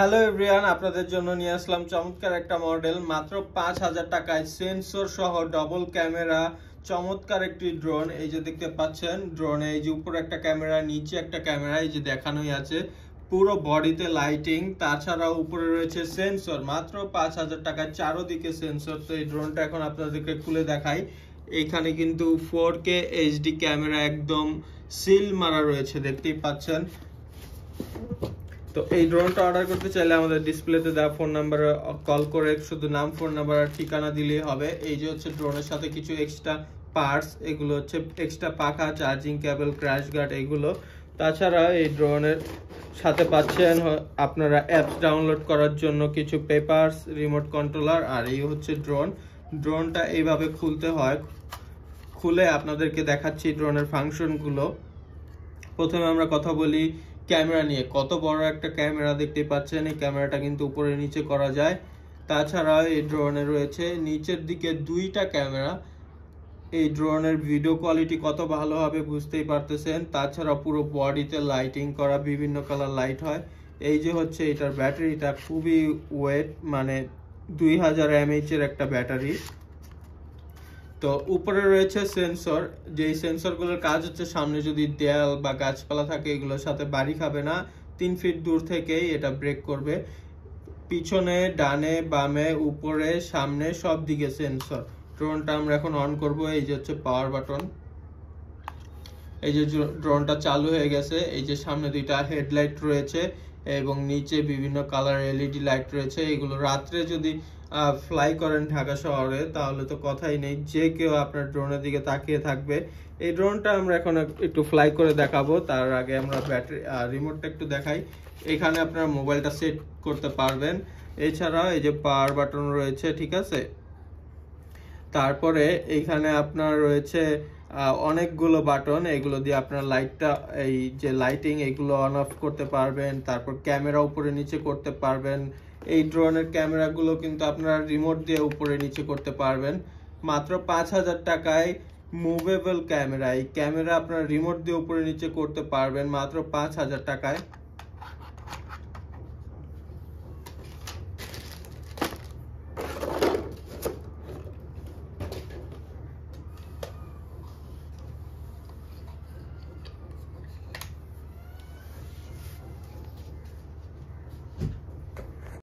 Hello everyone, আপনাদের জন্য নিয়ে আসলাম চমৎকার একটা মডেল মাত্র ৫,০০০ টাকায় সেন্সর সহ ডবল ক্যামেরা চমৎকার একটি ড্রোন। এই যে দেখতে পাচ্ছেন ড্রোনে এই যে উপরে একটা ক্যামেরা, নিচে একটা ক্যামেরা, এই যে দেখানোই আছে পুরো বডিতে লাইটিং, তাছাড়াও উপরে রয়েছে সেন্সর। মাত্র ৫,০০০ টাকায় চারোদিকে সেন্সর। তো এই ড্রোনটা এখন আপনাদেরকে খুলে দেখাই। এখানে কিন্তু 4K HD ক্যামেরা একদম সিল মারা রয়েছে, দেখতেই পাচ্ছেন। তো এই ড্রোনটা অর্ডার করতে চাইলে আমাদের ডিসপ্লেতে দেওয়া ফোন নাম্বারে কল করে শুধু নাম, ফোন নাম্বার আর ঠিকানা দিলেই হবে। এই যে হচ্ছে ড্রোনের সাথে কিছু এক্সট্রা পার্টস, এগুলো হচ্ছে এক্সট্রা পাখা, চার্জিং কেবল, ক্র্যাশ গার্ড এগুলো। তাছাড়া এই ড্রোনের সাথে পাচ্ছেন আপনারা অ্যাপস ডাউনলোড করার জন্য কিছু পেপারস, রিমোট কন্ট্রোলার। আর এই হচ্ছে ড্রোনটা এইভাবে খুলতে হয়। খুলে আপনাদেরকে দেখাচ্ছি ড্রোনের ফাংশনগুলো। প্রথমে আমরা কথা বলি ক্যামেরা নিয়ে। কত বড় একটা ক্যামেরা দেখতে পাচ্ছেন। এই ক্যামেরাটা কিন্তু উপরে নিচে করা যায়। তাছাড়া এই ড্রোনে রয়েছে নিচের দিকে দুইটা ক্যামেরা। এই ড্রোনের ভিডিও কোয়ালিটি কত ভালো হবে বুঝতেই পারতেছেন। তাছাড়া পুরো বডিতে লাইটিং করা, বিভিন্ন কালার লাইট হয়। এই যে হচ্ছে এটার ব্যাটারিটা খুবই ওয়েট, মানে 2000 mAh এর একটা ব্যাটারি। তো উপরে রয়েছে সেন্সর, যেই সেন্সরগুলোর কাজ হচ্ছে সামনে যদি দেয়াল বা গাছপালা থাকে এগুলোর সাথে বাড়ি খাবে না, 3 ফিট দূর থেকেই এটা ব্রেক করবে। পিছনে, ডানে, বামে, উপরে, সামনে সব দিকে সেন্সর। ড্রোনটা আমরা এখন অন করব। এই যে হচ্ছে পাওয়ার বাটন। এই যে ড্রোনটা চালু হয়ে গেছে। এই যে সামনে দুইটা হেডলাইট রয়েছে এবং নিচে বিভিন্ন কালার এলইডি লাইট রয়েছে। এগুলো রাত্রে যদি ফ্লাই করেন ঢাকা শহরে তাহলে তো কথাই নেই, যে কেউ আপনার ড্রোনের দিকে তাকিয়ে থাকবে। এই ড্রোনটা আমরা এখন একটু ফ্লাই করে দেখাবো। তার আগে আমরা ব্যাটারি রিমোটটা একটু দেখাই। এখানে আপনার মোবাইলটা সেট করতে পারবেন। এছাড়াও এই যে পাওয়ার বাটন রয়েছে, ঠিক আছে। তারপরে এইখানে আপনার রয়েছে অনেকগুলো বাটন, এগুলো দিয়ে আপনার লাইটটা, এই যে লাইটিং এগুলো অন অফ করতে পারবেন। তারপর ক্যামেরা উপরে নিচে করতে পারবেন। এই ড্রোনের ক্যামেরাগুলো কিন্তু আপনারা রিমোট দিয়ে উপরে নিচে করতে পারবেন। মাত্র ৫,০০০ টাকায় মুভেবল ক্যামেরা। এই ক্যামেরা আপনারা রিমোট দিয়ে উপরে নিচে করতে পারবেন মাত্র ৫,০০০ টাকায়।